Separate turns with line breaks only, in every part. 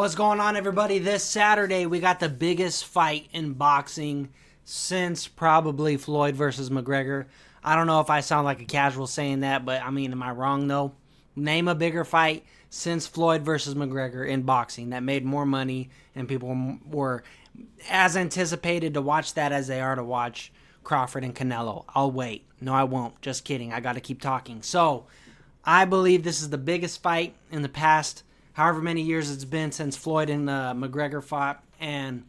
What's going on, everybody? This Saturday, we got the biggest fight in boxing since probably Floyd versus McGregor. I don't know if I sound like a casual saying that, but I mean, am I wrong though? Name a bigger fight since Floyd versus McGregor in boxing that made more money and people were as anticipated to watch that as they are to watch Crawford and Canelo. I'll wait. No, I won't. Just kidding. I got to keep talking. So, I believe this is the biggest fight in the past however many years it's been since Floyd and McGregor fought. And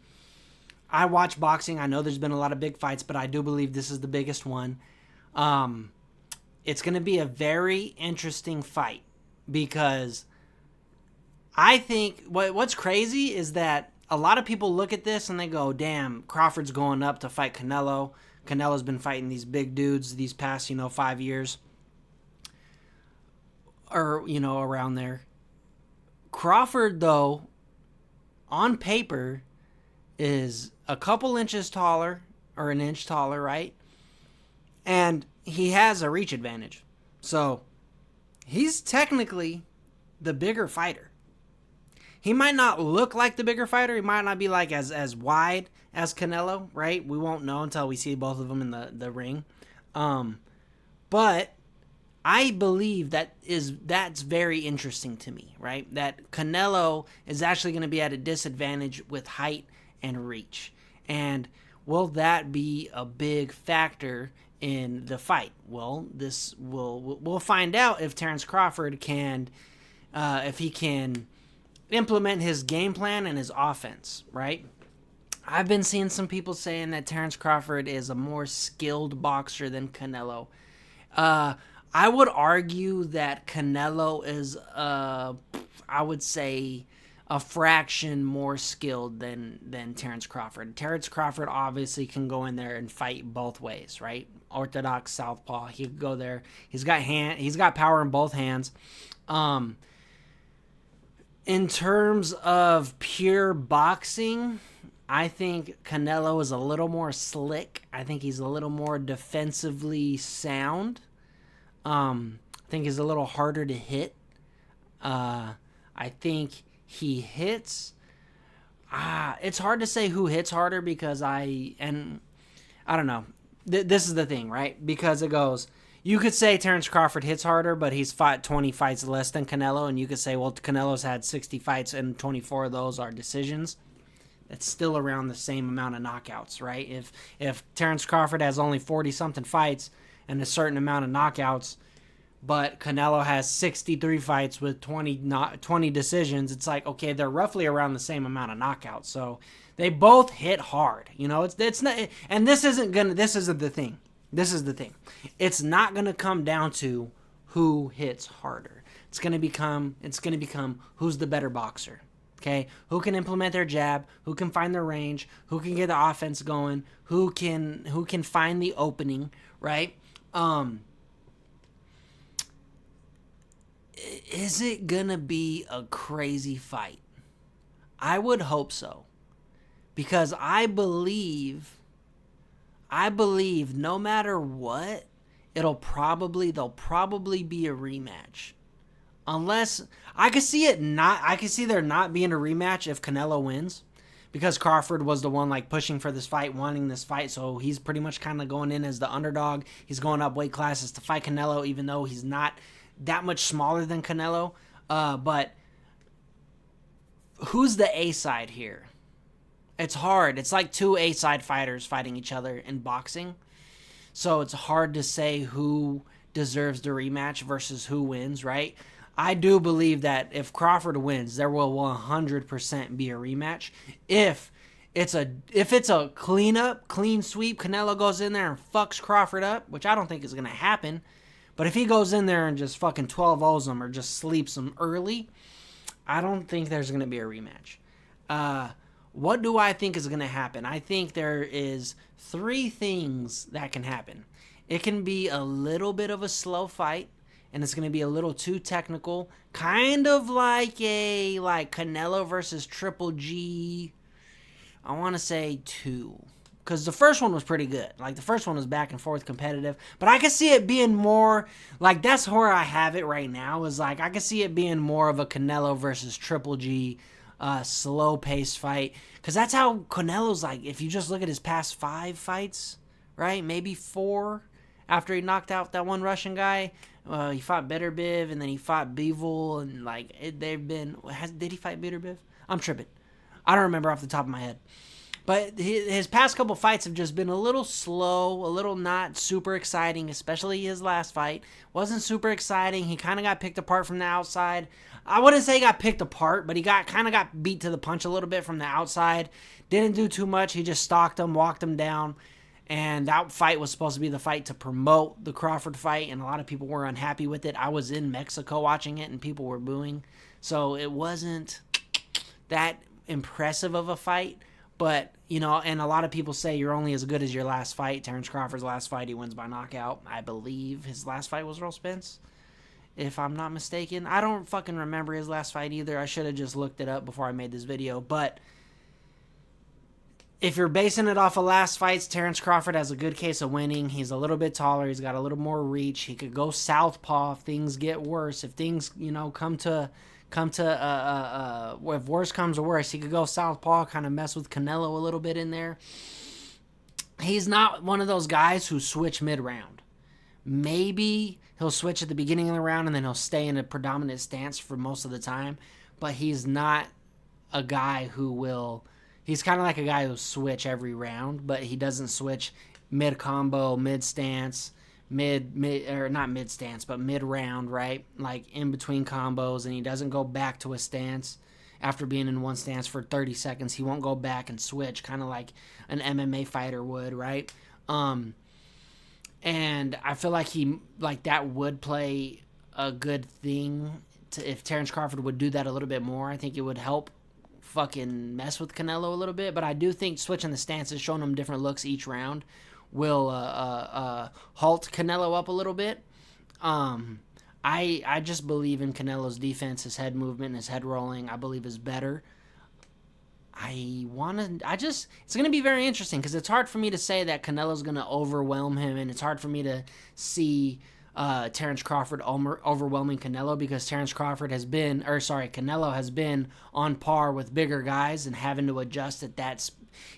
I watch boxing. I know there's been a lot of big fights, but I do believe this is the biggest one. It's going to be a very interesting fight because I think what's crazy is that a lot of people look at this and they go, damn, Crawford's going up to fight Canelo. Canelo's been fighting these big dudes these past, 5 years. Or, around there. Crawford, though, on paper, is a couple inches taller, or an inch taller, right? And he has a reach advantage. So, he's technically the bigger fighter. He might not look like the bigger fighter. He might not be like as wide as Canelo, right? We won't know until we see both of them in the ring. But I believe that's very interesting to me, right? That Canelo is actually going to be at a disadvantage with height and reach. And will that be a big factor in the fight? Well, we'll find out if Terence Crawford can implement his game plan and his offense, right? I've been seeing some people saying that Terence Crawford is a more skilled boxer than Canelo. I would argue that Canelo is, I would say, a fraction more skilled than Terence Crawford. Terence Crawford obviously can go in there and fight both ways, right? Orthodox southpaw. He could go there. He's got power in both hands. In terms of pure boxing, I think Canelo is a little more slick. I think he's a little more defensively sound. I think he's a little harder to hit. I think he hits. It's hard to say who hits harder because I don't know. This is the thing, right? Because it goes, you could say Terence Crawford hits harder, but he's fought 20 fights less than Canelo, and you could say, well, Canelo's had 60 fights and 24 of those are decisions. It's still around the same amount of knockouts, right? If Terence Crawford has only 40-something fights and a certain amount of knockouts, but Canelo has 63 fights with 20 decisions, it's like, okay, they're roughly around the same amount of knockouts. So they both hit hard. It's not, and this is the thing. This is the thing. It's not going to come down to who hits harder. It's going to become who's the better boxer. Okay, who can implement their jab, who can find their range, who can get the offense going, who can find the opening, right? Is it gonna be a crazy fight? I would hope so, because I believe no matter what, they'll probably be a rematch. Unless I could see there not being a rematch if Canelo wins, because Crawford was the one like pushing for this fight, wanting this fight, so he's pretty much kind of going in as the underdog. He's going up weight classes to fight Canelo, even though he's not that much smaller than Canelo. But who's the A side here? It's hard. It's like two A side fighters fighting each other in boxing, so it's hard to say who deserves the rematch versus who wins, right? I do believe that if Crawford wins, there will 100% be a rematch. If it's a clean sweep, Canelo goes in there and fucks Crawford up, which I don't think is going to happen. But if he goes in there and just fucking 12-0s him or just sleeps him early, I don't think there's going to be a rematch. What do I think is going to happen? I think there is 3 things that can happen. It can be a little bit of a slow fight, and it's going to be a little too technical, kind of like Canelo versus Triple G. I want to say 2. because the first one was pretty good. Like, the first one was back and forth competitive. But I could see it being more, like, that's where I have it right now, is, like, I could see it being more of a Canelo versus Triple G slow pace fight, because that's how Canelo's like. If you just look at his past 5 fights, right, maybe 4, after he knocked out that one Russian guy, he fought Beterbiev, and then he fought Bivol, and like they've been. Did he fight Beterbiev? I'm tripping. I don't remember off the top of my head. But his past couple fights have just been a little slow, a little not super exciting, especially his last fight. Wasn't super exciting. He kind of got picked apart from the outside. I wouldn't say he got picked apart, but he kind of got beat to the punch a little bit from the outside. Didn't do too much. He just stalked him, walked him down. And that fight was supposed to be the fight to promote the Crawford fight, and a lot of people were unhappy with it. I was in Mexico watching it, and people were booing. So it wasn't that impressive of a fight. But, you know, and a lot of people say you're only as good as your last fight. Terrence Crawford's last fight, he wins by knockout. I believe his last fight was Errol Spence, if I'm not mistaken. I don't fucking remember his last fight either. I should have just looked it up before I made this video. But if you're basing it off of last fights, Terrence Crawford has a good case of winning. He's a little bit taller. He's got a little more reach. He could go southpaw if things get worse. If things, you know, if worse comes to worse, he could go southpaw, kind of mess with Canelo a little bit in there. He's not one of those guys who switch mid-round. Maybe he'll switch at the beginning of the round and then he'll stay in a predominant stance for most of the time. But he's not a guy who will... He's kind of like a guy who'll switch every round, but he doesn't switch mid-combo, mid-stance, not mid-stance, but mid-round, right? Like in between combos, and he doesn't go back to a stance after being in one stance for 30 seconds. He won't go back and switch, kind of like an MMA fighter would, right? And I feel like that would play a good thing if Terrence Crawford would do that a little bit more. I think it would help fucking mess with Canelo a little bit, but I do think switching the stances, showing him different looks each round, will halt Canelo up a little bit. I just believe in Canelo's defense. His head movement, his head rolling, I believe is better. It's going to be very interesting because it's hard for me to say that Canelo's going to overwhelm him, and it's hard for me to see Terrence Crawford overwhelming Canelo, because Canelo has been on par with bigger guys and having to adjust at that.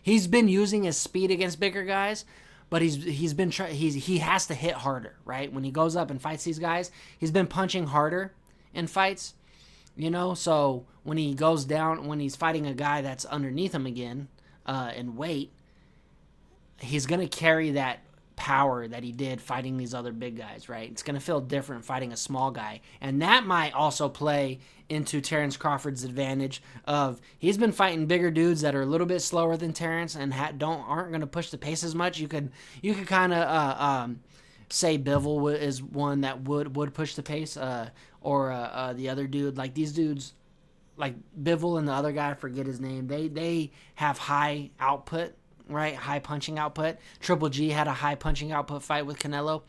He's been using his speed against bigger guys, but he has to hit harder, right? When he goes up and fights these guys, he's been punching harder in fights, you know. So when he goes down, when he's fighting a guy that's underneath him again in weight, he's gonna carry that power that he did fighting these other big guys, right? It's going to feel different fighting a small guy. And that might also play into Terrence Crawford's advantage of he's been fighting bigger dudes that are a little bit slower than Terrence and aren't going to push the pace as much. You could kind of say Bivol is one that would push the pace, or the other dude. Like these dudes, like Bivol and the other guy, I forget his name, they have high output, right? High punching output. Triple G had a high punching output fight with Canelo.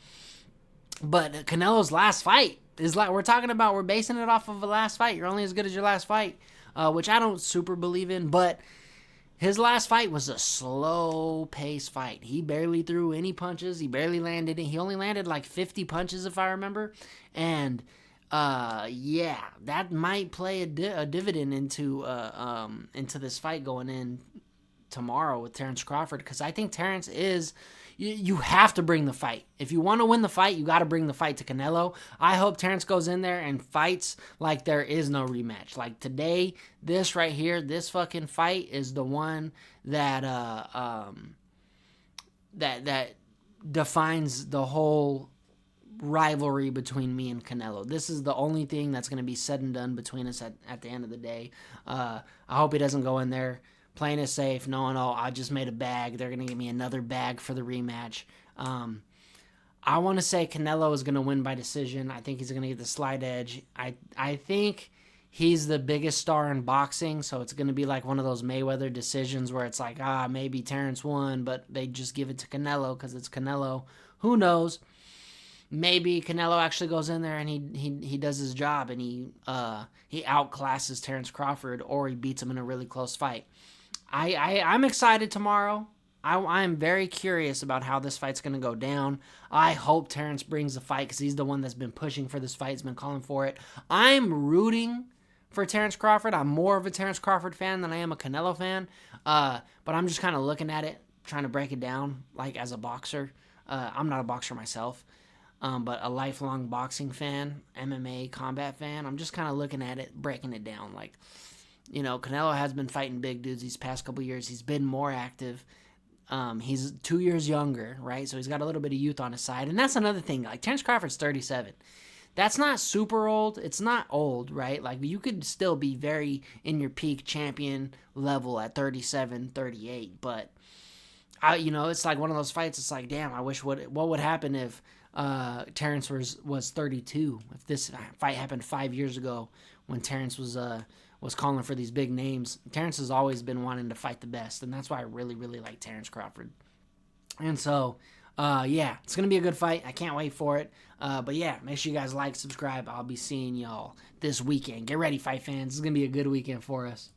But Canelo's last fight is like, we're basing it off of a last fight. You're only as good as your last fight, which I don't super believe in. But his last fight was a slow pace fight. He barely threw any punches. He barely landed it. He only landed like 50 punches, if I remember. And that might play a dividend into this fight going in tomorrow with Terrence Crawford, because I think Terrence is, you have to bring the fight. If you want to win the fight, you got to bring the fight to Canelo. I hope Terrence goes in there and fights like there is no rematch. Like today, this right here, this fucking fight is the one that that defines the whole rivalry between me and Canelo. This is the only thing that's going to be said and done between us at the end of the day. I hope he doesn't go in there playing it safe, knowing, I just made a bag. They're going to give me another bag for the rematch. I want to say Canelo is going to win by decision. I think he's going to get the slight edge. I think he's the biggest star in boxing, so it's going to be like one of those Mayweather decisions where it's like, maybe Terrence won, but they just give it to Canelo because it's Canelo. Who knows? Maybe Canelo actually goes in there and he does his job and he outclasses Terrence Crawford, or he beats him in a really close fight. I'm excited tomorrow. I'm very curious about how this fight's going to go down. I hope Terrence brings the fight because he's the one that's been pushing for this fight. He's been calling for it. I'm rooting for Terrence Crawford. I'm more of a Terrence Crawford fan than I am a Canelo fan. But I'm just kind of looking at it, trying to break it down, like as a boxer. I'm not a boxer myself, but a lifelong boxing fan, MMA combat fan. I'm just kind of looking at it, breaking it down. Like, you know, Canelo has been fighting big dudes these past couple years. He's been more active. He's 2 years younger, right? So he's got a little bit of youth on his side. And that's another thing. Like, Terrence Crawford's 37. That's not super old. It's not old, right? Like, you could still be very in your peak champion level at 37, 38. But, it's like one of those fights. It's like, damn, I wish what would happen if Terrence was 32. If this fight happened 5 years ago when Terrence was calling for these big names. Terrence has always been wanting to fight the best, and that's why I really, really like Terrence Crawford. And so, it's going to be a good fight. I can't wait for it. But yeah, make sure you guys like, subscribe. I'll be seeing y'all this weekend. Get ready, fight fans. It's going to be a good weekend for us.